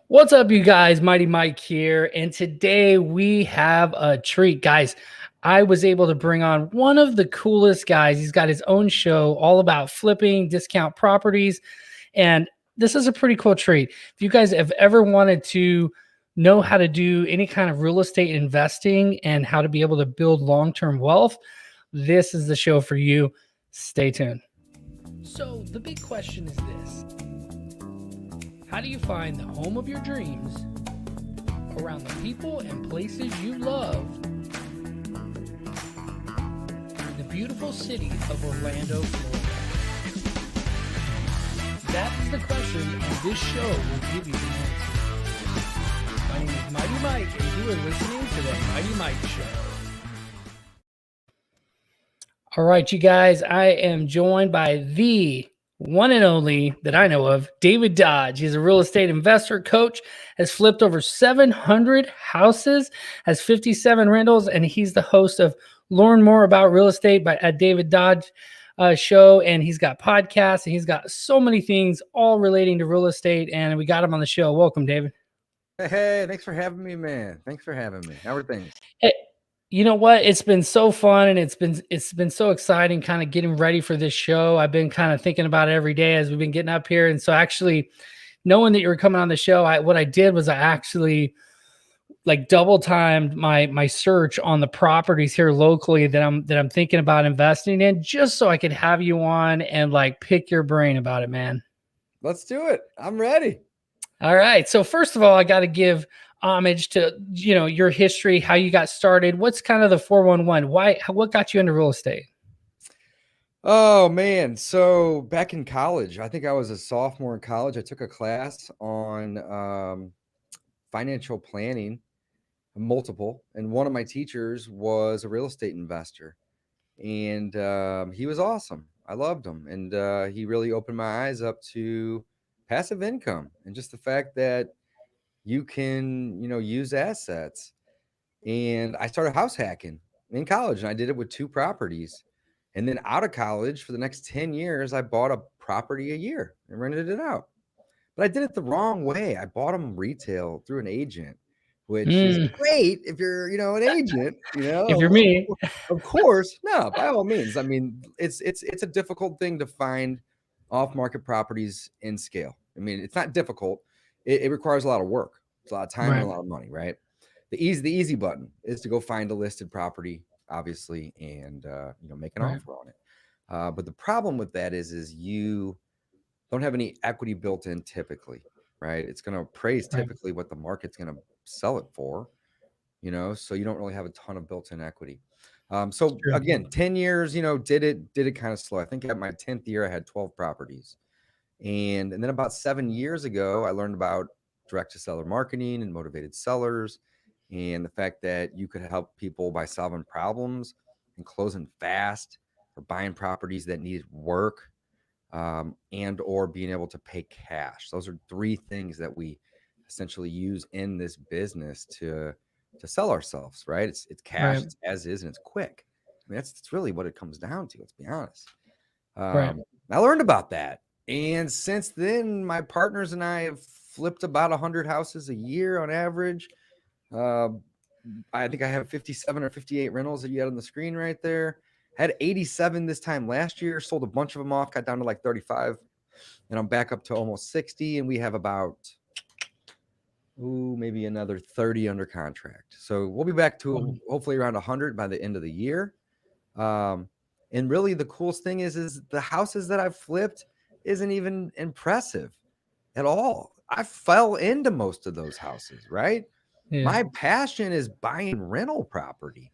What's up, you guys? Mighty Mike here. And today we have a treat. Guys, I was able to bring on one of the coolest guys. He's got his own show all about flipping discount properties. And this is a pretty cool treat. If you guys have ever wanted to know how to do any kind of real estate investing and how to be able to build long-term wealth, this is the show for you. Stay tuned. So the big question is this. How do you find the home of your dreams around the people and places you love in the beautiful city of Orlando, Florida? That's the question, and this show will give you the answer. My name is Mighty Mike, and you are listening to the Mighty Mike Show. All right, you guys, I am joined by the one and only that I know of, David Dodge. He's a real estate investor, coach, has flipped over 700 houses, has 57 rentals, and he's the host of Learn More About Real Estate at David Dodge show. And he's got podcasts, and he's got so many things all relating to real estate. And we got him on the show. Welcome, David. Hey, thanks for having me, man. Thanks for having me. How are things? Hey, you know what? It's been so fun, and it's been so exciting kind of getting ready for this show. I've been kind of thinking about it every day as we've been getting up here. And so actually knowing that you were coming on the show, what I did was I actually like double timed my search on the properties here locally that I'm thinking about investing in, just so I could have you on and like pick your brain about it, man. Let's do it. I'm ready. All right. So first of all, I got to give homage to, your history, how you got started. What's kind of the 411? What got you into real estate? Oh, man. So back in college, I think I was a sophomore in college. I took a class on financial planning, multiple, and one of my teachers was a real estate investor. And he was awesome. I loved him. And he really opened my eyes up to passive income and just the fact that you can, use assets. And I started house hacking in college, and I did it with 2 properties. And then out of college for the next 10 years, I bought a property a year and rented it out. But I did it the wrong way. I bought them retail through an agent, which is great if you're, an agent, If you're me. Of course. No, by all means. I mean, it's a difficult thing to find off-market properties in scale. I mean, it's not difficult. It requires a lot of work. It's a lot of time and a lot of money, right? The easy button is to go find a listed property, obviously, and make an offer on it. But the problem with that is you don't have any equity built in typically, right? It's going to appraise typically what the market's going to sell it for, so you don't really have a ton of built-in equity. So again, 10 years, did it kind of slow. I think at my 10th year, I had 12 properties. And then about 7 years ago, I learned about direct-to-seller marketing and motivated sellers, and the fact that you could help people by solving problems and closing fast, or buying properties that needed work, and or being able to pay cash. Those are 3 things that we essentially use in this business to sell ourselves, right? It's cash, it's as is, and it's quick. I mean, that's really what it comes down to. Let's be honest. I learned about that. And since then, my partners and I have flipped about 100 houses a year on average. I think I have 57 or 58 rentals that you had on the screen right there. Had 87 this time last year, sold a bunch of them off, got down to like 35, and I'm back up to almost 60. And we have about, maybe another 30 under contract. So we'll be back to hopefully around 100 by the end of the year. And really the coolest thing is the houses that I've flipped isn't even impressive at all. I fell into most of those houses, right? Yeah. My passion is buying rental property.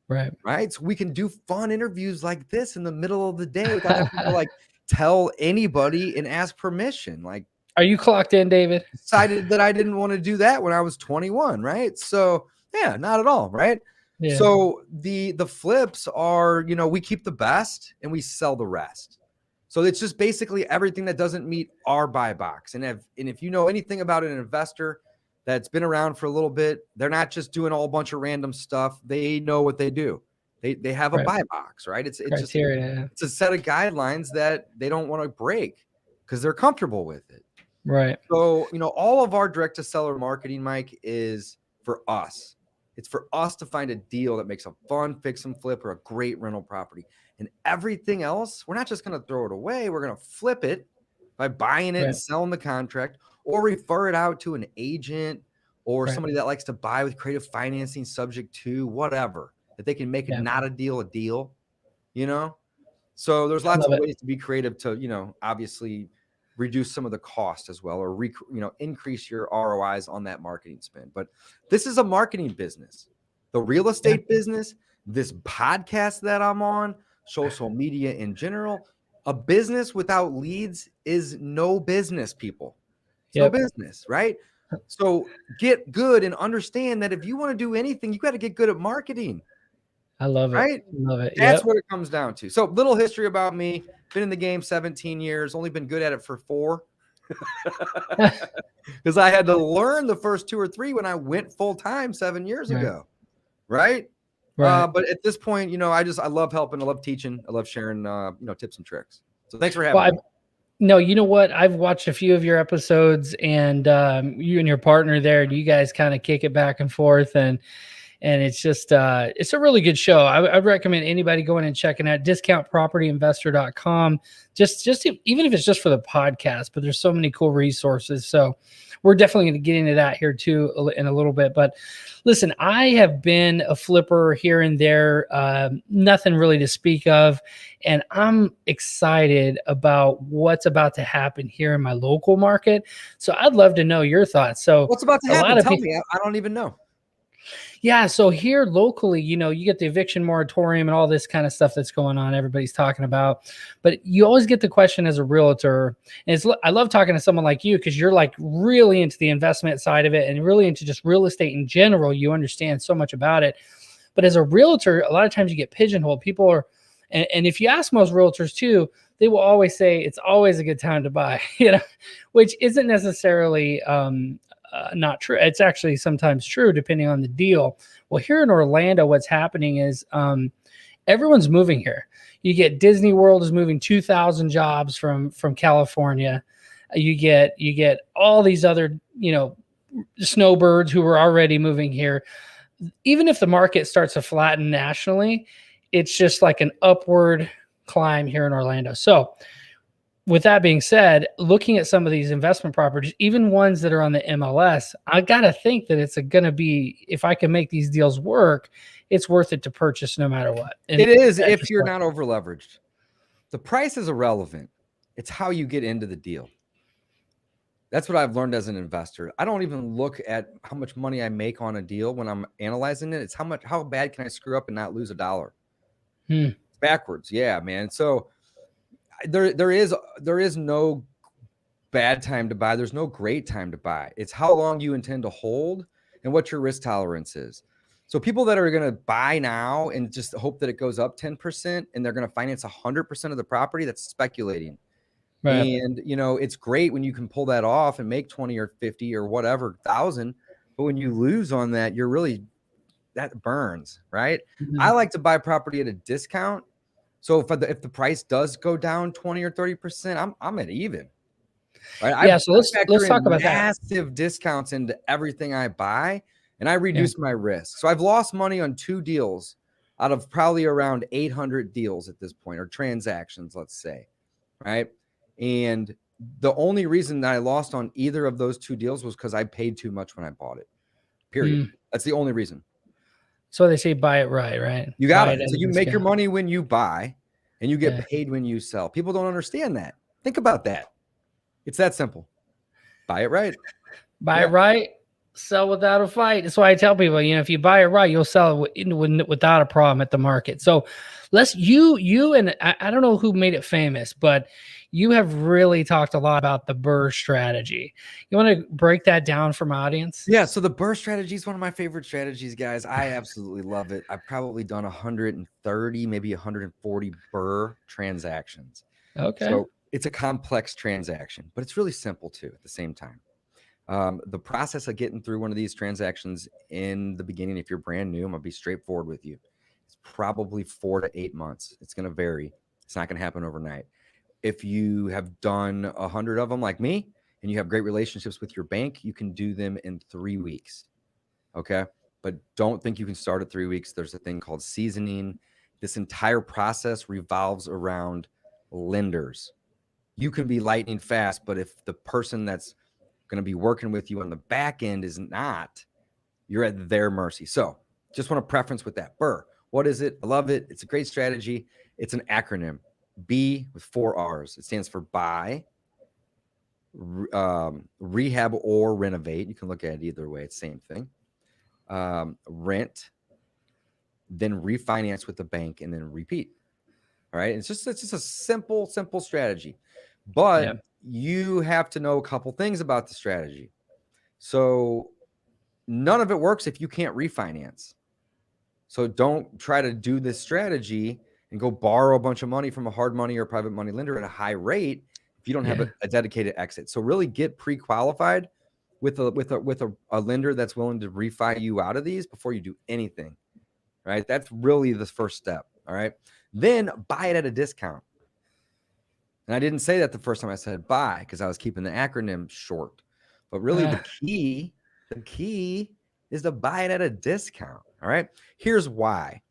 Right. So we can do fun interviews like this in the middle of the day without having to like tell anybody and ask permission. Like, are you clocked in, David? Decided that I didn't want to do that when I was 21, right? So yeah, not at all, right? Yeah. So the flips are, we keep the best and we sell the rest. So it's just basically everything that doesn't meet our buy box. And if you know anything about an investor that's been around for a little bit, they're not just doing a whole bunch of random stuff. They know what they do. They have a buy box, right? It's just it's a set of guidelines that they don't want to break because they're comfortable with it. Right. So, all of our direct to seller marketing, Mike, is for us. It's for us to find a deal that makes a fun fix and flip or a great rental property. And everything else, we're not just going to throw it away. We're going to flip it by buying it and selling the contract, or refer it out to an agent or somebody that likes to buy with creative financing subject to whatever, that they can make it not a deal, So there's lots of ways to be creative to, obviously reduce some of the cost as well, or increase your ROIs on that marketing spend. But this is a marketing business. The real estate business, this podcast that I'm on, social media in general, a business without leads is no business, people. It's no business, right? So get good and understand that if you want to do anything, you got to get good at marketing. I love it. Right? Love it. That's what it comes down to. So little history about me. Been in the game 17 years, only been good at it for 4. Because I had to learn the first 2 or 3 when I went full time 7 years ago. Right? But at this point, I love helping. I love teaching. I love sharing, tips and tricks. So thanks for having me. No, you know what? I've watched a few of your episodes, and you and your partner there, you guys kind of kick it back and forth, and it's just it's a really good show. I'd recommend anybody going and checking out discountpropertyinvestor.com. Just even if it's just for the podcast, but there's so many cool resources. So we're definitely going to get into that here too in a little bit. But listen, I have been a flipper here and there, nothing really to speak of. And I'm excited about what's about to happen here in my local market. So I'd love to know your thoughts. So what's about to happen? Tell me. I don't even know. Yeah. So here locally, you get the eviction moratorium and all this kind of stuff that's going on. Everybody's talking about, but you always get the question as a realtor. And I love talking to someone like you, because you're like really into the investment side of it and really into just real estate in general. You understand so much about it. But as a realtor, a lot of times you get pigeonholed. People are, and if you ask most realtors too, they will always say it's always a good time to buy, which isn't necessarily not true. It's actually sometimes true depending on the deal. Well, here in Orlando, what's happening is everyone's moving here. You get Disney World is moving 2,000 jobs from California. You get all these other snowbirds who were already moving here. Even if the market starts to flatten nationally, it's just like an upward climb here in Orlando. So with that being said, looking at some of these investment properties, even ones that are on the MLS, I got to think that it's going to be, if I can make these deals work, it's worth it to purchase no matter what. And it is if you're not over leveraged. The price is irrelevant. It's how you get into the deal. That's what I've learned as an investor. I don't even look at how much money I make on a deal when I'm analyzing it. It's how bad can I screw up and not lose $1? It's backwards. Yeah, man. So there is no bad time to buy. There's no great time to buy. It's how long you intend to hold and what your risk tolerance is. So people that are going to buy now and just hope that it goes up 10% and they're going to finance 100% of the property, that's speculating. Right. And it's great when you can pull that off and make 20 or 50 or whatever thousand, but when you lose on that, that burns, right? Mm-hmm. I like to buy property at a discount. So if the price does go down 20 or 30%, I'm at even. Right? Yeah. So let's talk about massive discounts into everything I buy, and I reduce my risk. So I've lost money on 2 deals out of probably around 800 deals at this point, or transactions, let's say, right? And the only reason that I lost on either of those 2 deals was because I paid too much when I bought it. Period. That's the only reason. So they say buy it right? You got it. So you make your money when you buy and you get paid when you sell. People don't understand that. Think about that. It's that simple. Buy it right. Buy it right, sell without a fight. That's why I tell people, if you buy it right, you'll sell it without a problem at the market. So you and I don't know who made it famous, but you have really talked a lot about the BRRRR strategy. You want to break that down for my audience? Yeah. So the BRRRR strategy is one of my favorite strategies, guys. I absolutely love it. I've probably done 130, maybe 140 BRRRR transactions. Okay. So it's a complex transaction, but it's really simple too at the same time. The process of getting through one of these transactions in the beginning, if you're brand new, I'm going to be straightforward with you. It's probably 4 to 8 months. It's going to vary. It's not going to happen overnight. If you have done 100 of them like me and you have great relationships with your bank, you can do them in 3 weeks. Okay. But don't think you can start at 3 weeks. There's a thing called seasoning. This entire process revolves around lenders. You can be lightning fast, but if the person that's going to be working with you on the back end is not, you're at their mercy. So just want to preference with that. BRRRR. What is it? I love it. It's a great strategy. It's an acronym. B with 4 R's. It stands for buy, rehab, or renovate. You can look at it either way. It's the same thing. Rent, then refinance with the bank, and then repeat. All right. It's just a simple strategy. But you have to know a couple things about the strategy. So none of it works if you can't refinance. So don't try to do this strategy and go borrow a bunch of money from a hard money or private money lender at a high rate if you don't have a dedicated exit. So really get pre-qualified with a lender that's willing to refi you out of these before you do anything. Right? That's really the first step. All right. Then buy it at a discount. And I didn't say that the first time I said buy because I was keeping the acronym short. But really the key is to buy it at a discount. All right. Here's why.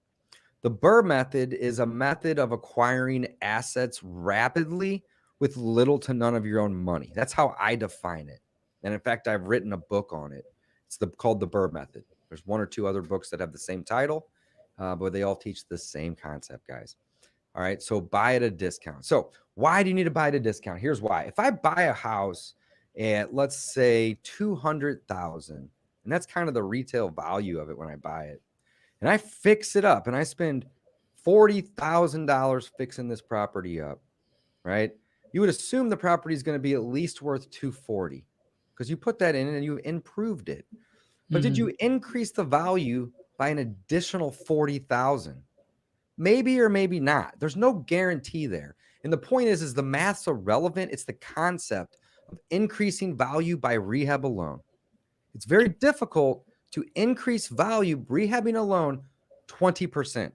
The BRRRR method is a method of acquiring assets rapidly with little to none of your own money. That's how I define it. And in fact, I've written a book on it. It's called the BRRRR method. There's 1 or 2 other books that have the same title, but they all teach the same concept, guys. All right. So buy at a discount. So why do you need to buy at a discount? Here's why. If I buy a house at, let's say, $200,000, and that's kind of the retail value of it when I buy it, and I fix it up and I spend $40,000 fixing this property up, right? You would assume the property is going to be at least worth $240,000 because you put that in and you improved it. But did you increase the value by an additional $40,000? Maybe or maybe not. There's no guarantee there. And the point is the math's irrelevant. It's the concept of increasing value by rehab alone. It's very difficult to increase value rehabbing alone 20%.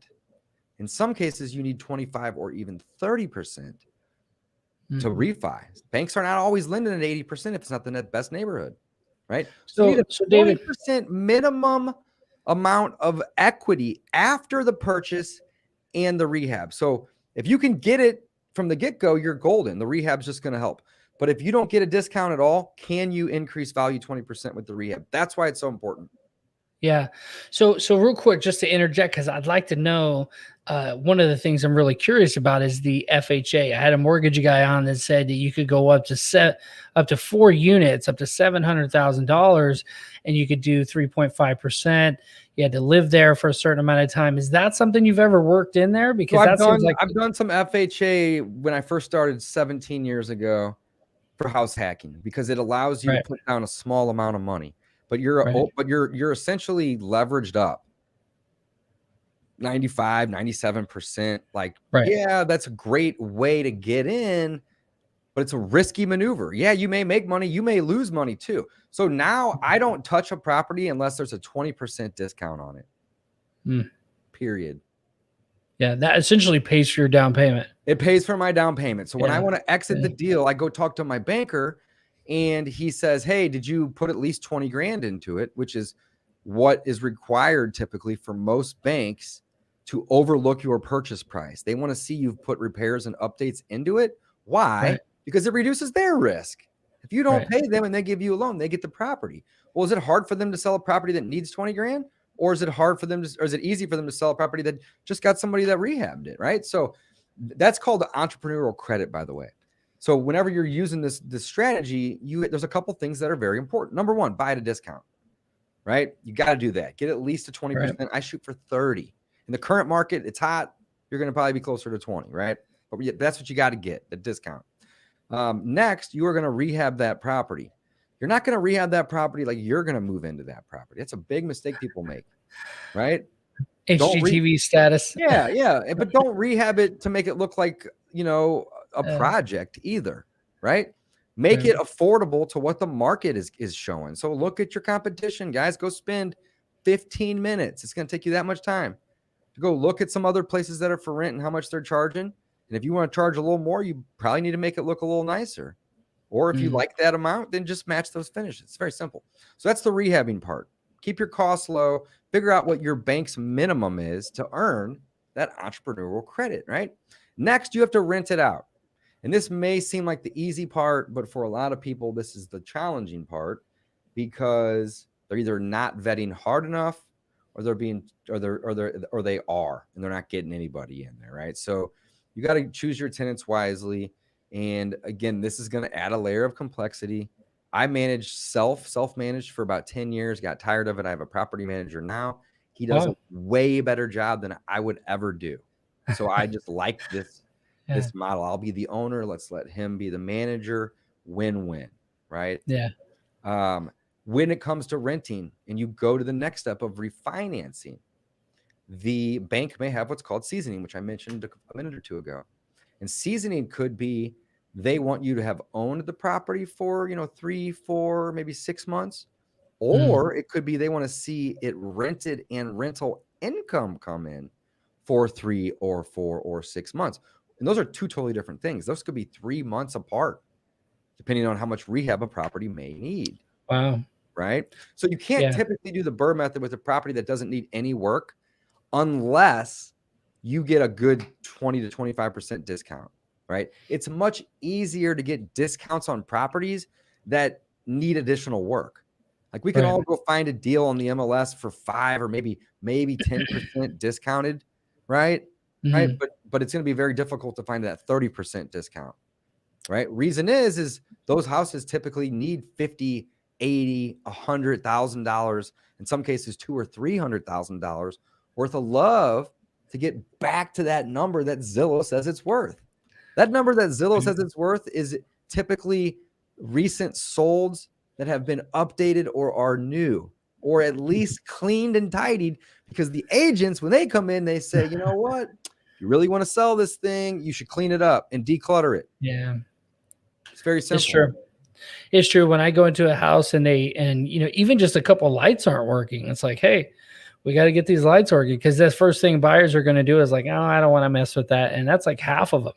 In some cases, you need 25 or even 30% to refi. Banks are not always lending at 80% if it's not the best neighborhood, right? So you need a David, 20% minimum amount of equity after the purchase and the rehab. So if you can get it from the get-go, you're golden. The rehab's just going to help. But if you don't get a discount at all, can you increase value 20% with the rehab? That's why it's so important. Yeah. So real quick, just to interject, because I'd like to know, one of the things I'm really curious about is the FHA. I had a mortgage guy on that said that you could go up to 4 units, up to $700,000, and you could do 3.5%. You had to live there for a certain amount of time. Is that something you've ever worked in there? Because I've done some FHA when I first started 17 years ago for house hacking, because it allows you to put down a small amount of money. But you're essentially leveraged up 95, 97%. Yeah, that's a great way to get in, but it's a risky maneuver. Yeah, you may make money, you may lose money too. So now I don't touch a property unless there's a 20% discount on it. Period. Yeah, that essentially pays for your down payment. It pays for my down payment. So when I want to exit the deal, I go talk to my banker. And he says, hey, did you put at least 20 grand into it? Which is what is required typically for most banks to overlook your purchase price. They want to see you've put repairs and updates into it. Why? Because it reduces their risk. If you don't pay them and they give you a loan, they get the property. Well, is it hard for them to sell a property that needs 20 grand? Or is it hard for them to, or is it easy for them to sell a property that just got somebody that rehabbed it, right? So that's called the entrepreneurial credit, by the way. So whenever you're using this strategy, there's a couple things that are very important. Number one, buy at a discount, right? You got to do that. Get at least a 20%. I shoot for 30. In the current market, it's hot. You're going to probably be closer to 20, right? But that's what you got to get, the discount. Next, you are going to rehab that property. You're not going to rehab that property like you're going to move into that property. That's a big mistake people make, right? HGTV status. Yeah. But don't rehab it to make it look like, a project either, right? Make it affordable to what the market is showing. So look at your competition, guys. Go spend 15 minutes. It's going to take you that much time to go look at some other places that are for rent and how much they're charging. And if you want to charge a little more, you probably need to make it look a little nicer. Or if you like that amount, then just match those finishes. It's very simple. So that's the rehabbing part. Keep your costs low, figure out what your bank's minimum is to earn that entrepreneurial credit, right? Next, you have to rent it out. And this may seem like the easy part, but for a lot of people, this is the challenging part because they're either not vetting hard enough or they are, and they're not getting anybody in there, right? So you got to choose your tenants wisely. And again, this is going to add a layer of complexity. I managed self-managed for about 10 years, got tired of it. I have a property manager now. He does a way better job than I would ever do. So I just like this model. I'll be the owner. Let's let him be the manager. Win-win, right? Yeah. When it comes to renting and you go to the next step of refinancing, the bank may have what's called seasoning, which I mentioned a minute or two ago. And seasoning could be they want you to have owned the property for, 3, 4, maybe 6 months. Or it could be they want to see it rented and rental income come in for 3 or 4 or 6 months. And those are two totally different things. Those could be 3 months apart, depending on how much rehab a property may need. Wow. Right? So you can't typically do the BRRRR method with a property that doesn't need any work unless you get a good 20 to 25% discount, right? It's much easier to get discounts on properties that need additional work. Like we can all go find a deal on the MLS for 5 or maybe 10% discounted, right? Right. But it's going to be very difficult to find that 30% discount, right? Reason is those houses typically need $50,000, $80,000, $100,000, in some cases $200,000 or $300,000 worth of love to get back to that number that Zillow says it's worth. That number that Zillow says it's worth is typically recent solds that have been updated or are new, or at least cleaned and tidied, because the agents, when they come in, they say, you know what, you really want to sell this thing, you should clean it up and declutter it. Yeah. It's very simple. It's true. It's true. When I go into a house and even just a couple lights aren't working, it's like, hey, we got to get these lights working, because the first thing buyers are going to do is like, oh, I don't want to mess with that. And that's like half of them.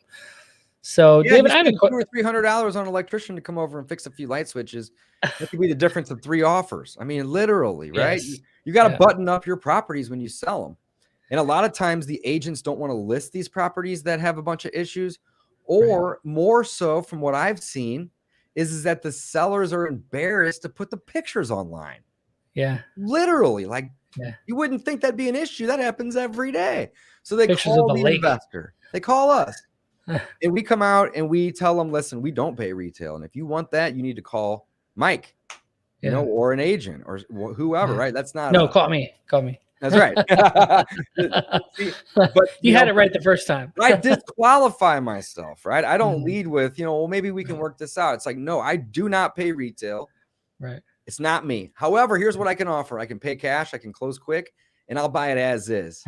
So David, I have $200 or $300 on an electrician to come over and fix a few light switches. That could be the difference of 3 offers. I mean, literally, right? Yes. You got to button up your properties when you sell them. And a lot of times the agents don't want to list these properties that have a bunch of issues, or more so from what I've seen is that the sellers are embarrassed to put the pictures online. Yeah. Literally, like you wouldn't think that'd be an issue. That happens every day. So they pictures call the investor. They call us. And we come out and we tell them, listen, we don't pay retail. And if you want that, you need to call Mike, or an agent or whoever, right? That's not. No, call me. That's right. See, but you had it right the first time. I disqualify myself, right? I don't lead with, well, maybe we can work this out. It's like, no, I do not pay retail. Right. It's not me. However, here's what I can offer. I can pay cash. I can close quick, and I'll buy it as is.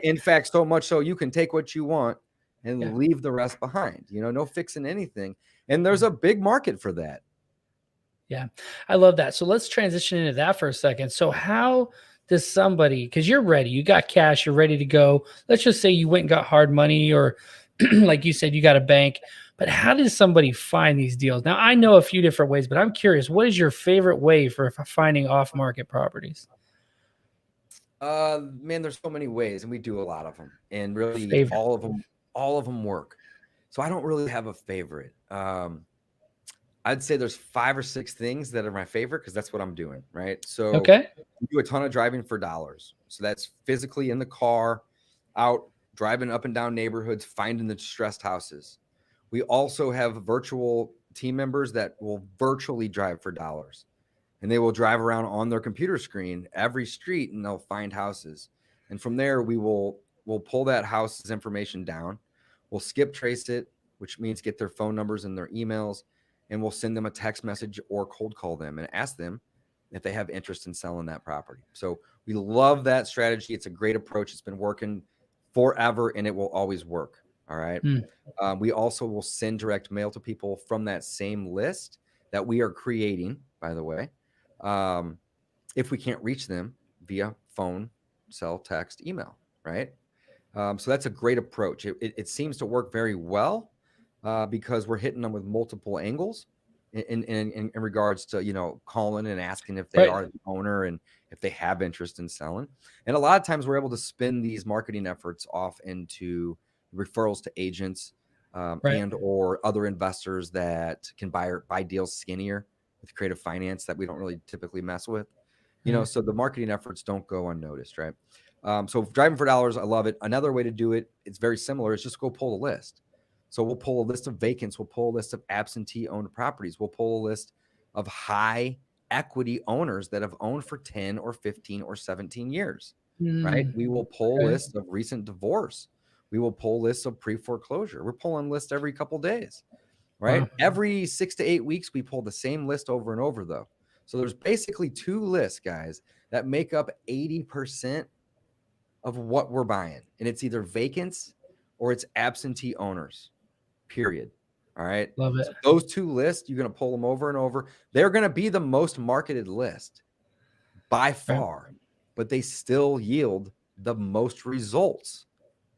In fact, so much so you can take what you want and leave the rest behind. No fixing anything. And there's a big market for that. Yeah, I love that. So let's transition into that for a second. So how does somebody, because you're ready, you got cash, you're ready to go. Let's just say you went and got hard money, or like you said, you got a bank. But how does somebody find these deals? Now, I know a few different ways, but I'm curious, what is your favorite way for finding off-market properties? Man, there's so many ways, and we do a lot of them, and really all of them work. So I don't really have a favorite. I'd say there's 5 or 6 things that are my favorite, because that's what I'm doing, right? So we do a ton of driving for dollars. So that's physically in the car, out driving up and down neighborhoods, finding the distressed houses. We also have virtual team members that will virtually drive for dollars, and they will drive around on their computer screen every street, and they'll find houses. And from there, we'll pull that house's information down. We'll skip trace it, which means get their phone numbers and their emails, and we'll send them a text message or cold call them and ask them if they have interest in selling that property. So we love that strategy. It's a great approach. It's been working forever, and it will always work. All right. We also will send direct mail to people from that same list that we are creating, by the way, if we can't reach them via phone, cell, text, email, right? So that's a great approach. It seems to work very well because we're hitting them with multiple angles. in regards to, you know, calling and asking if they Right. are the owner and if they have interest in selling. And a lot of times we're able to spin these marketing efforts off into referrals to agents, Right. and or other investors that can buy deals skinnier with creative finance that we don't really typically mess with. You know, Mhm. so the marketing efforts don't go unnoticed, right? So driving for dollars, I love it. Another way to do it, it's very similar. Is just go pull a list. So we'll pull a list of vacants. We'll pull a list of absentee owned properties. We'll pull a list of high equity owners that have owned for 10 or 15 or 17 years, right? Mm, We will pull okay. lists of recent divorce. We will pull lists of pre-foreclosure. We're pulling lists every couple days, right? Wow. Every 6 to 8 weeks, we pull the same list over and over, though. So there's basically 2 lists, guys, that make up 80% of what we're buying. And it's either vacants or it's absentee owners, period. All right. Love it. So those 2 lists, you're going to pull them over and over. They're going to be the most marketed list by Right. far, but they still yield the most results,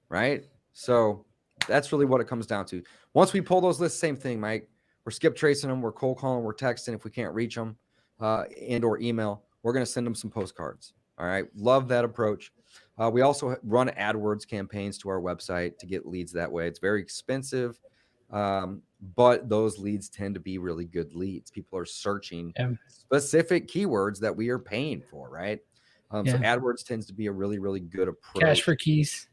right? So that's really what it comes down to. Once we pull those lists, same thing, Mike. We're skip tracing them, we're cold calling, we're texting if we can't reach them, and or email. We're going to send them some postcards. All right. Love that approach. We also run AdWords campaigns to our website to get leads that way. It's very expensive, but those leads tend to be really good leads. People are searching Yeah. specific keywords that we are paying for, right? So Yeah. AdWords tends to be a really, really good Cash approach. for keys.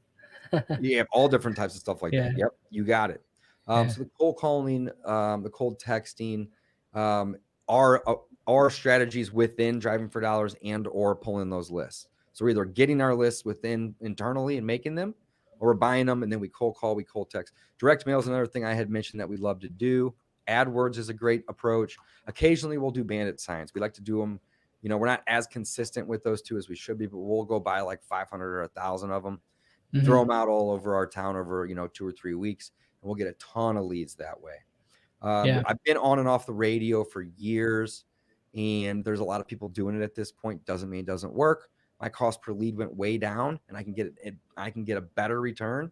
You have all different types of stuff like Yeah. that. Yep, you got it. Yeah. So the cold calling, the cold texting, are strategies within driving for dollars and or pulling those lists. So we're either getting our lists within internally and making them, or we're buying them and then we cold call, we cold text. Direct mail is another thing I had mentioned that we love to do. AdWords is a great approach. Occasionally we'll do bandit signs. We like to do them. You know, we're not as consistent with those 2 as we should be, but we'll go buy like 500 or 1,000 of them, throw Mhm. them out all over our town over, 2 or 3 weeks, and we'll get a ton of leads that way. Yeah. I've been on and off the radio for years, and there's a lot of people doing it at this point. Doesn't mean it doesn't work. My cost per lead went way down, and I can get a better return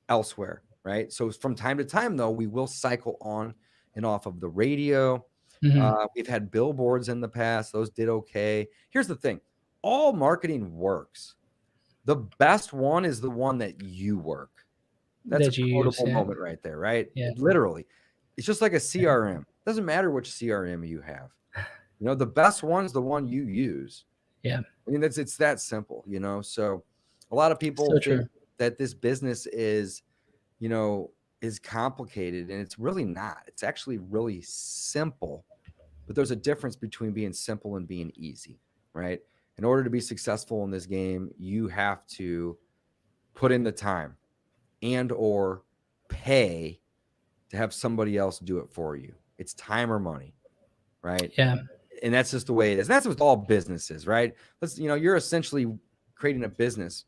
elsewhere, right? So from time to time, though, we will cycle on and off of the radio. Mhm. We've had billboards in the past; those did okay. Here's the thing: all marketing works. The best one is the one that you work. That's a That you use. quotable Yeah. moment right there, right? Yeah. Literally. It's just like a Yeah. CRM. Doesn't matter which CRM you have. The best one's the one you use. Yeah. I mean, it's that simple, So a lot of people So think true. that this business is complicated, and it's really not. It's actually really simple. But there's a difference between being simple and being easy, right? In order to be successful in this game, you have to put in the time and or pay to have somebody else do it for you. It's time or money, right? Yeah. And that's just the way it is. And that's with all businesses, right? You're essentially creating a business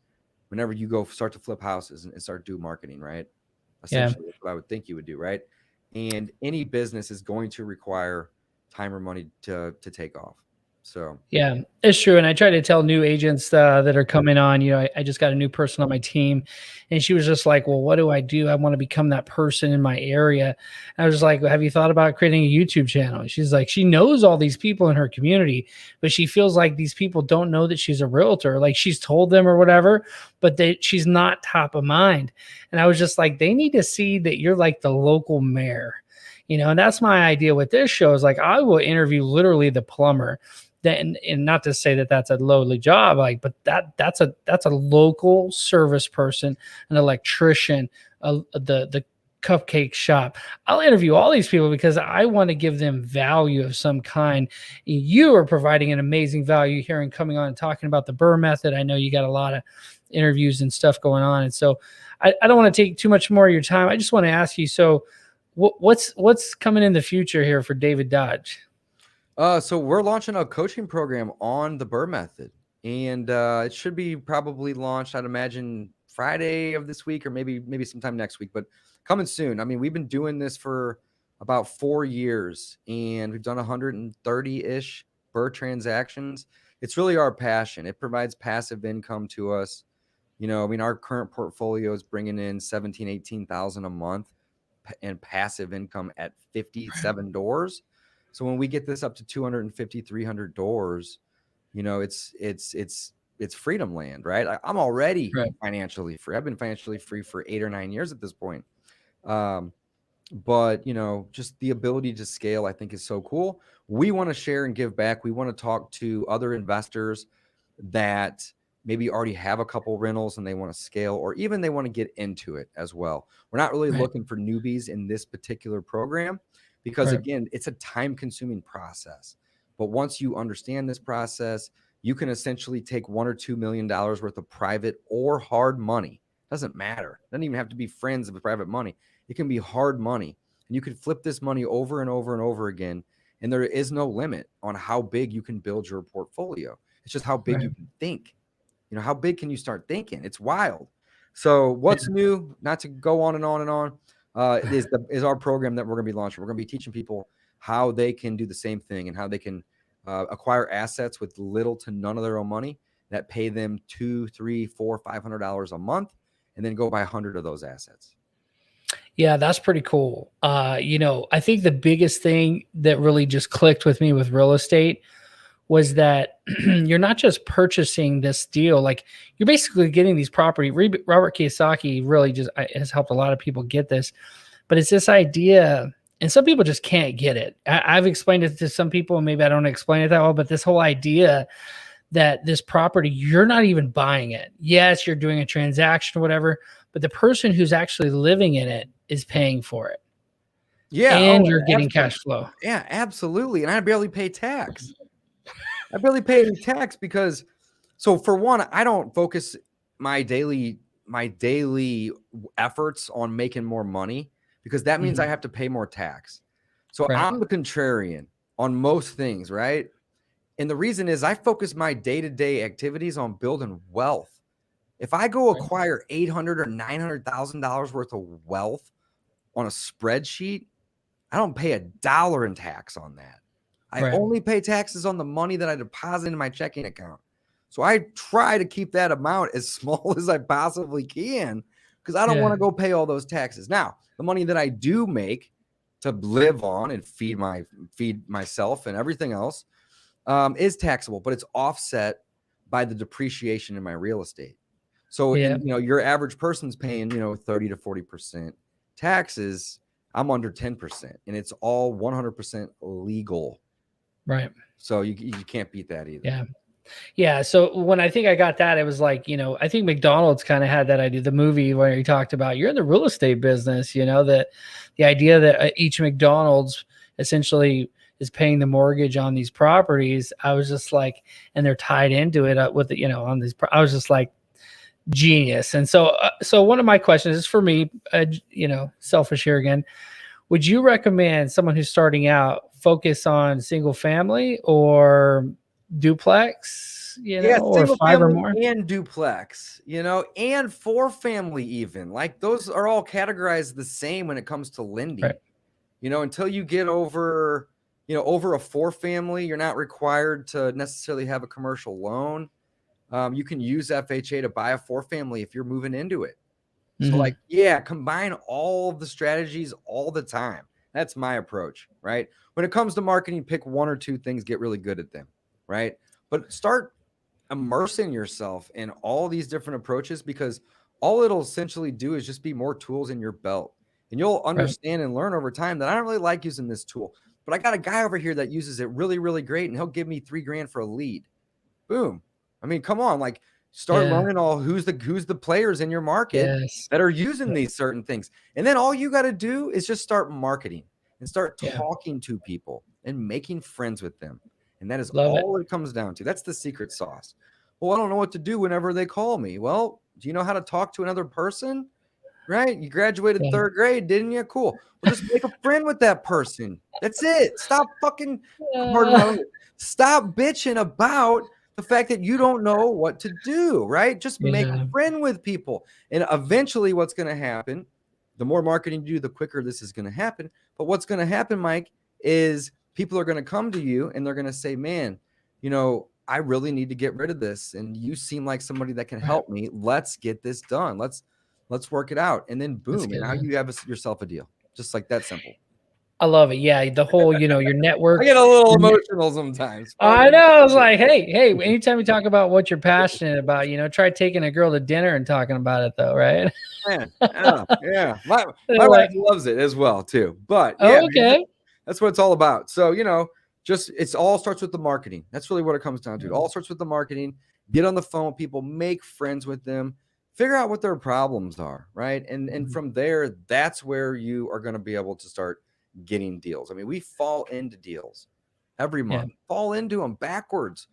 whenever you go start to flip houses and start do marketing, right? Yeah. Essentially, that's what I would think you would do, right? And any business is going to require time or money to take off. So Yeah, it's true. And I try to tell new agents that are coming on, I just got a new person on my team, and she was just like, well, what do? I want to become that person in my area. And I was just like, well, have you thought about creating a YouTube channel? And she's like, she knows all these people in her community, but she feels like these people don't know that she's a realtor. Like she's told them or whatever, but she's not top of mind. And I was just like, they need to see that you're like the local mayor. And that's my idea with this show is like, I will interview literally the plumber. And not to say that that's a lowly job, but that's a local service person, an electrician, the cupcake shop. I'll interview all these people because I want to give them value of some kind. You are providing an amazing value here and coming on and talking about the Burr method. I know you got a lot of interviews and stuff going on, and so I don't want to take too much more of your time. I just want to ask you, so what's coming in the future here for David Dodge? So we're launching a coaching program on the Burr method, and it should be probably launched, I'd imagine, Friday of this week or maybe sometime next week, but coming soon. I mean, we've been doing this for about 4 years, and we've done 130-ish Burr transactions. It's really our passion. It provides passive income to us. Our current portfolio is bringing in 18,000 a month and passive income at 57 doors. So when we get this up to 250, 300 doors, it's freedom land, right? I'm already Right. financially free. I've been financially free for 8 or 9 years at this point. But just the ability to scale, I think, is so cool. We want to share and give back. We want to talk to other investors that maybe already have a couple rentals and they want to scale, or even they want to get into it as well. We're not really looking for newbies in this particular program because, again, it's a time-consuming process. But once you understand this process, you can essentially take $1 or $2 million worth of private or hard money. Doesn't matter. It doesn't even have to be friends of private money. It can be hard money. And you can flip this money over and over and over again. And there is no limit on how big you can build your portfolio. It's just how big you can think. How big can you start thinking? It's wild. So what's new, not to go on and on and on, is our program that we're going to be launching. We're going to be teaching people how they can do the same thing and how they can acquire assets with little to none of their own money that pay them $200, $300, $400, $500 a month, and then go buy 100 of those assets. Yeah, that's pretty cool. I think the biggest thing that really just clicked with me with real estate was that you're not just purchasing this deal, like you're basically getting these property. Robert Kiyosaki really just has helped a lot of people get this, but it's this idea, and some people just can't get it. I've explained it to some people, and maybe I don't explain it that well, but this whole idea that this property, you're not even buying it. Yes, you're doing a transaction or whatever, but the person who's actually living in it is paying for it. Yeah. And you're getting cash flow. Yeah, absolutely. And I barely pay tax. I barely pay any tax because, so for one, I don't focus my daily efforts on making more money because that means I have to pay more tax. So I'm the contrarian on most things, right? And the reason is I focus my day-to-day activities on building wealth. If I go acquire $800,000 or $900,000 worth of wealth on a spreadsheet, I don't pay $1 in tax on that. I only pay taxes on the money that I deposit in my checking account. So I try to keep that amount as small as I possibly can because I don't want to go pay all those taxes. Now, the money that I do make to live on and feed myself and everything else is taxable, but it's offset by the depreciation in my real estate. So, your average person's paying, 30 to 40% taxes. I'm under 10%, and it's all 100% legal. Right. So you can't beat that either. Yeah. Yeah. So when I think I got that, it was like, I think McDonald's kind of had that idea, the movie where he talked about you're in the real estate business, that the idea that each McDonald's essentially is paying the mortgage on these properties. I was just like, and they're tied into it with on these. I was just like, genius. And so one of my questions is for me, selfish here again. Would you recommend someone who's starting out focus on single family or duplex, or 5 or more? And duplex, and 4 family even. Like those are all categorized the same when it comes to lending. Right. Until you get over a 4 family, you're not required to necessarily have a commercial loan. You can use FHA to buy a 4 family if you're moving into it. So combine all of the strategies all the time. That's my approach, right? When it comes to marketing, pick 1 or 2 things, get really good at them, right? But start immersing yourself in all these different approaches because all it'll essentially do is just be more tools in your belt. And you'll understand and learn over time that I don't really like using this tool, but I got a guy over here that uses it really, really great, and he'll give me $3,000 for a lead. Boom. I mean, come on, like start learning who's the players in your market that are using these certain things. And then all you got to do is just start marketing and start talking to people and making friends with them. And that is all it comes down to. That's the secret sauce. Well, I don't know what to do whenever they call me. Well, do you know how to talk to another person? Right? You graduated 3rd grade, didn't you? Cool. Well, just make a friend with that person. That's it. Stop fucking stop bitching about the fact that you don't know what to do, right? Just make a friend with people. And eventually what's going to happen, the more marketing you do, the quicker this is going to happen. But what's going to happen, Mike, is people are going to come to you and they're going to say, man, I really need to get rid of this. And you seem like somebody that can help me. Let's get this done. Let's work it out. And then boom, and now you have yourself a deal. Just like that simple. I love it. Yeah, the whole, your network. I get a little emotional sometimes. I know. I was like, hey, anytime we talk about what you're passionate about, try taking a girl to dinner and talking about it though, right? Man, yeah. My They're wife like, loves it as well too. But yeah, oh, man, okay. that's what it's all about. So, it's all starts with the marketing. That's really what it comes down to. It all starts with the marketing. Get on the phone with people, make friends with them, figure out what their problems are, right? And from there, that's where you are going to be able to start getting deals. I mean, we fall into deals every month, fall into them backwards.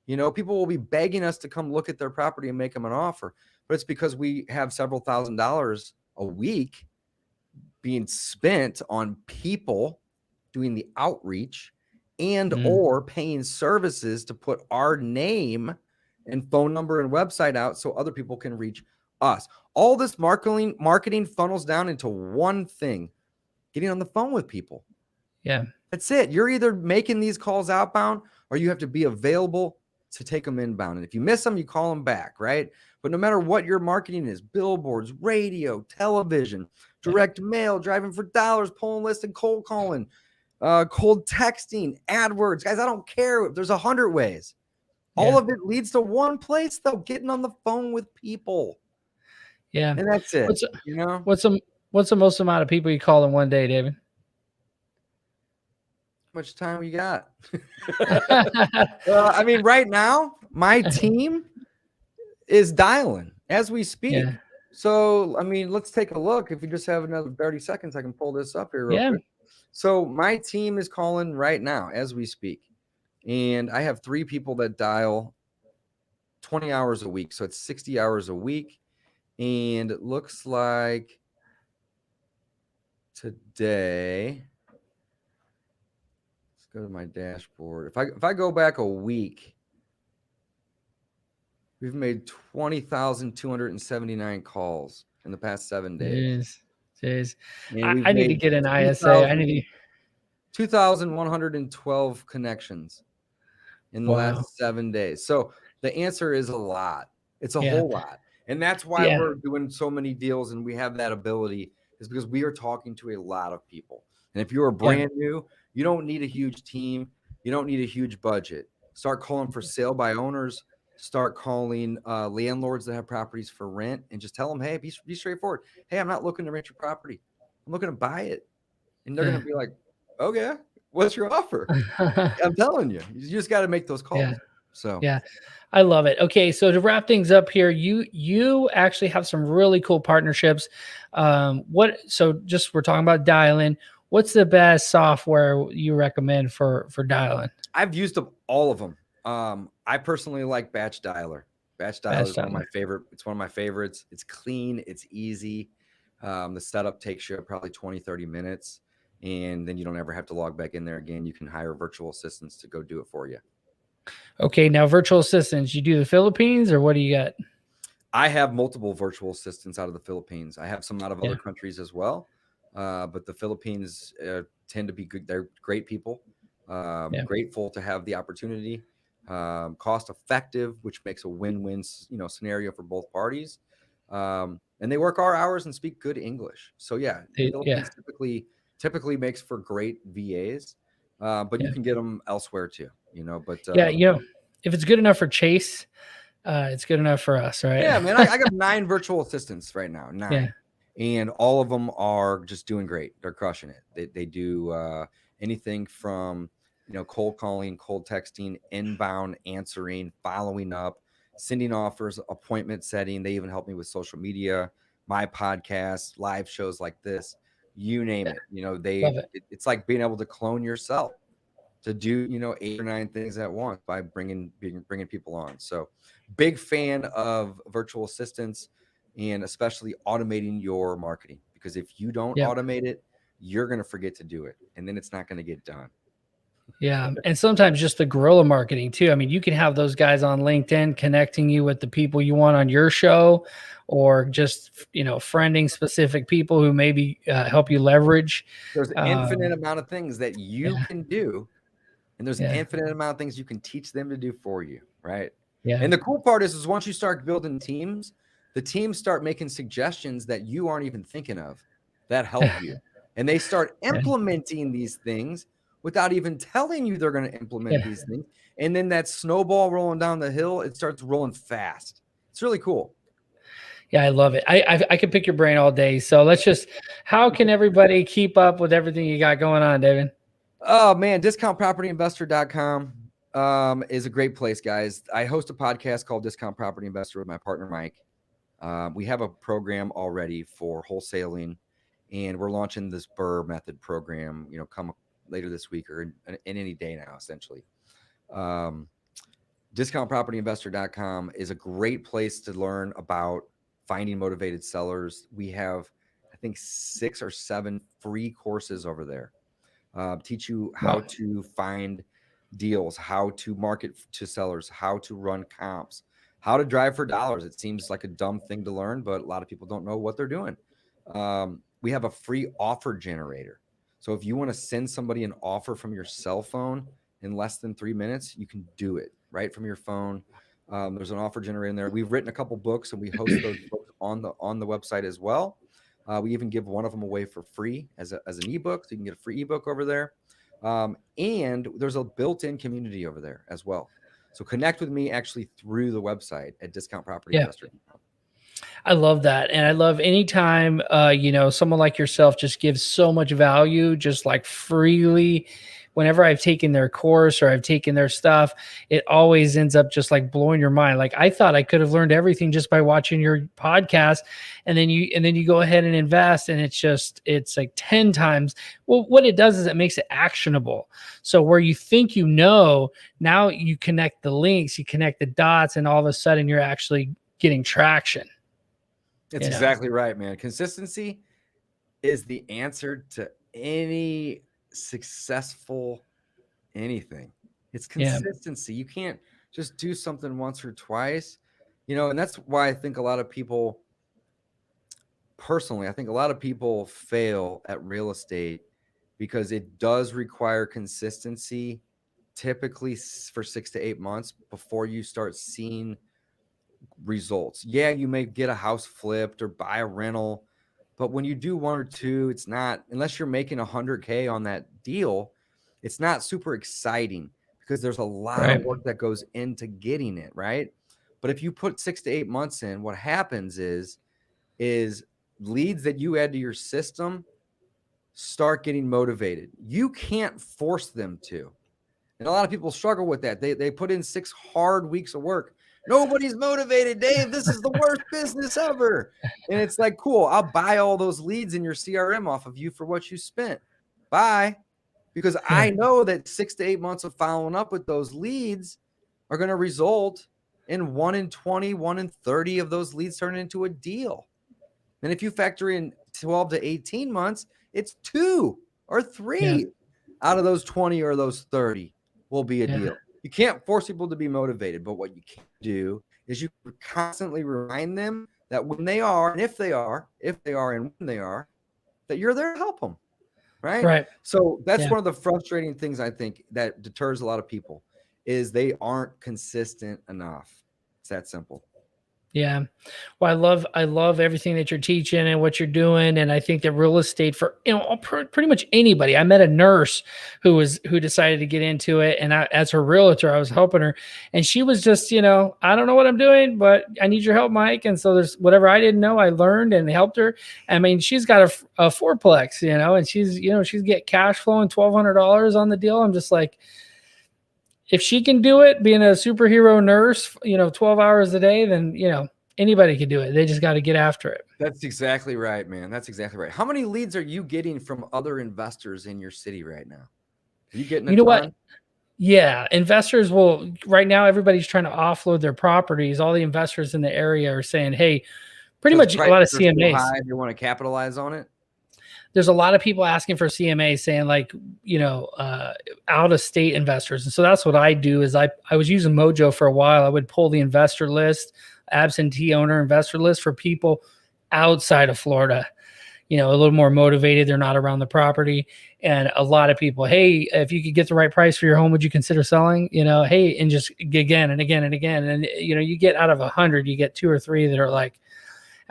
People will be begging us to come look at their property and make them an offer, but it's because we have several $1,000s a week being spent on people doing the outreach and or paying services to put our name and phone number and website out so other people can reach us. All this marketing funnels down into one thing: getting on the phone with people. Yeah. That's it. You're either making these calls outbound or you have to be available to take them inbound. And if you miss them, you call them back, right? But no matter what your marketing is, billboards, radio, television, direct mail, driving for dollars, pulling lists and cold calling, cold texting, AdWords. Guys, I don't care. There's 100 ways. All of it leads to one place, though: getting on the phone with people. Yeah. And that's it. What's the most amount of people you call in one day, David? How much time you got? I mean, right now, my team is dialing as we speak. Yeah. So, I mean, let's take a look. If you just have another 30 seconds, I can pull this up here real quick. So my team is calling right now as we speak. And I have 3 people that dial 20 hours a week. So it's 60 hours a week. And it looks like today, let's go to my dashboard. If I go back a week, we've made 20,279 calls in the past 7 days. Jeez. I need to get an ISA. I need 2,112 connections in the last 7 days. So the answer is a lot. It's a whole lot. And that's why we're doing so many deals and we have that ability, is because we are talking to a lot of people. And if you're brand new, you don't need a huge team. You don't need a huge budget. Start calling for sale by owners. Start calling landlords that have properties for rent and just tell them, hey, be straightforward. Hey, I'm not looking to rent your property. I'm looking to buy it. And they're going to be like, okay, what's your offer? I'm telling you, you just got to make those calls. So I love it. Okay, so to wrap things up here, you actually have some really cool partnerships. So just we're talking about dialing. What's the best software you recommend for dialing? I've used all of them. I personally like Batch Dialer. Batch Dialer is one of my favorite. It's one of my favorites. It's clean. It's easy. The setup takes you probably 20-30 minutes. And then you don't ever have to log back in there again. You can hire virtual assistants to go do it for you. Okay, now virtual assistants, you do the Philippines or what do you got? I have multiple virtual assistants out of the Philippines. I have some out of other countries as well. But the Philippines tend to be good. They're great people. Grateful to have the opportunity. Cost effective, which makes a win-win, scenario for both parties. And they work our hours and speak good English. So Philippines typically makes for great VAs. But you can get them elsewhere too, but if it's good enough for Chase, it's good enough for us, right? Yeah, man. I got 9 virtual assistants right now. 9. And all of them are just doing great. They're crushing it. They do anything from, cold calling, cold texting, inbound answering, following up, sending offers, appointment setting. They even help me with social media, my podcast, live shows like this, you name it. It's like being able to clone yourself to do, 8 or 9 things at once by bringing people on. So big fan of virtual assistants, and especially automating your marketing, because if you don't automate it, you're going to forget to do it. And then it's not going to get done. Yeah. And sometimes just the guerrilla marketing too. I mean, you can have those guys on LinkedIn connecting you with the people you want on your show, or just, friending specific people who maybe help you leverage. There's an infinite amount of things that you can do. And there's an infinite amount of things you can teach them to do for you. Right. Yeah. And the cool part is once you start building teams, the teams start making suggestions that you aren't even thinking of that help you. and they start implementing these things without even telling you they're going to implement these things. And then that snowball rolling down the hill, it starts rolling fast. It's really cool. Yeah, I love it. I could pick your brain all day. So let's just, how can everybody keep up with everything you got going on, David? Oh man, discountpropertyinvestor.com is a great place, guys. I host a podcast called Discount Property Investor with my partner, Mike. We have a program already for wholesaling, and we're launching this BRRRR method program, come later this week or in any day now, essentially. Discountpropertyinvestor.com is a great place to learn about finding motivated sellers. We have, I think, 6 or 7 free courses over there. Teach you how to find deals, how to market to sellers, how to run comps, how to drive for dollars. It seems like a dumb thing to learn, but a lot of people don't know what they're doing. We have a free offer generator. So if you want to send somebody an offer from your cell phone in less than 3 minutes, you can do it right from your phone. There's an offer generator in there. We've written a couple books, and we host those books on the website as well. We even give one of them away for free as an ebook, so you can get a free ebook over there. And there's a built-in community over there as well. So connect with me actually through the website at Discount Property Investor. I love that. And I love anytime, someone like yourself just gives so much value, just like freely. Whenever I've taken their course or I've taken their stuff, it always ends up just like blowing your mind. Like I thought I could have learned everything just by watching your podcast, and then you go ahead and invest, and it's like 10 times. Well, what it does is it makes it actionable. So where you think now you connect the links, you connect the dots, and all of a sudden you're actually getting traction. That's exactly right, man. Consistency is the answer to any successful anything. It's consistency. You can't just do something once or twice, and that's why I think a lot of people fail at real estate, because it does require consistency, typically for 6 to 8 months before you start seeing results. Yeah, you may get a house flipped or buy a rental, but when you do 1 or 2, it's not, unless you're making $100K on that deal, it's not super exciting because there's a lot of work that goes into getting it right. But if you put 6 to 8 months in, what happens is leads that you add to your system start getting motivated. You can't force them to. And a lot of people struggle with that. They put in 6 hard weeks of work. Nobody's motivated, Dave. This is the worst business ever. And it's like, cool, I'll buy all those leads in your CRM off of you for what you spent. Bye. Because I know that 6 to 8 months of following up with those leads are going to result in 1 in 20, 1 in 30 of those leads turning into a deal. And if you factor in 12 to 18 months, it's 2 or 3 out of those 20 or those 30 will be a deal. You can't force people to be motivated, but what you can do is you constantly remind them that when they are, and if they are, and when they are, that you're there to help them. Right. So that's one of the frustrating things I think that deters a lot of people is they aren't consistent enough. It's that simple. Yeah. Well, I love everything that you're teaching and what you're doing. And I think that real estate for, pretty much anybody. I met a nurse who decided to get into it. And as her realtor, I was helping her, and she was just, I don't know what I'm doing, but I need your help, Mike. And so there's whatever I didn't know, I learned and helped her. I mean, she's got a fourplex, and she's getting cash flowing $1,200 on the deal. I'm just like, if she can do it, being a superhero nurse, 12 hours a day, then, anybody can do it. They just got to get after it. That's exactly right, man. That's exactly right. How many leads are you getting from other investors in your city right now? Are you getting a ton? What? Yeah. Investors right now, everybody's trying to offload their properties. All the investors in the area are saying, hey, pretty much a lot of CMAs. High, you want to capitalize on it? There's a lot of people asking for CMA, saying like, out of state investors. And so that's what I do is I was using Mojo for a while. I would pull the investor list, absentee owner investor list for people outside of Florida, a little more motivated. They're not around the property. And a lot of people, hey, if you could get the right price for your home, would you consider selling? Hey, and just again and again and again. And, you get out of 100, you get 2 or 3 that are like,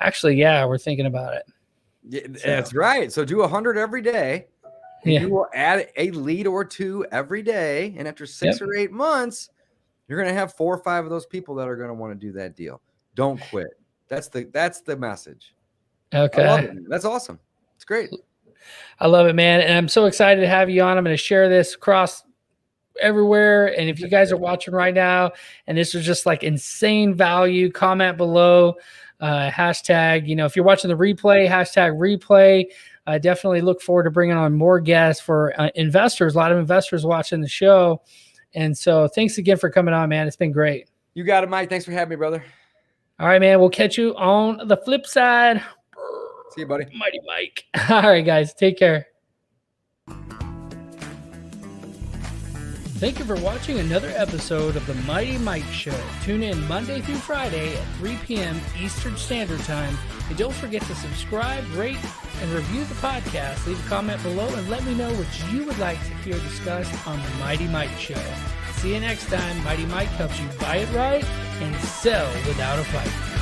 actually, yeah, we're thinking about it. Yeah, that's right. So do 100 every day. And you will add a lead or two every day. And after 6 or 8 months, you're going to have 4 or 5 of those people that are going to want to do that deal. Don't quit. That's the message. Okay. I love it, man. That's awesome. It's great. I love it, man. And I'm so excited to have you on. I'm going to share this across everywhere. And if you guys are watching right now and this is just like insane value, comment below, hashtag, if you're watching the replay, hashtag replay. I definitely look forward to bringing on more guests for investors, a lot of investors watching the show. And so thanks again for coming on, man. It's been great. You got it, Mike. Thanks for having me, brother. All right, man. We'll catch you on the flip side. See you, buddy. Mighty Mike. All right, guys. Take care. Thank you for watching another episode of the Mighty Mike Show. Tune in Monday through Friday at 3 p.m. Eastern Standard Time. And don't forget to subscribe, rate, and review the podcast. Leave a comment below and let me know what you would like to hear discussed on the Mighty Mike Show. See you next time. Mighty Mike helps you buy it right and sell without a fight.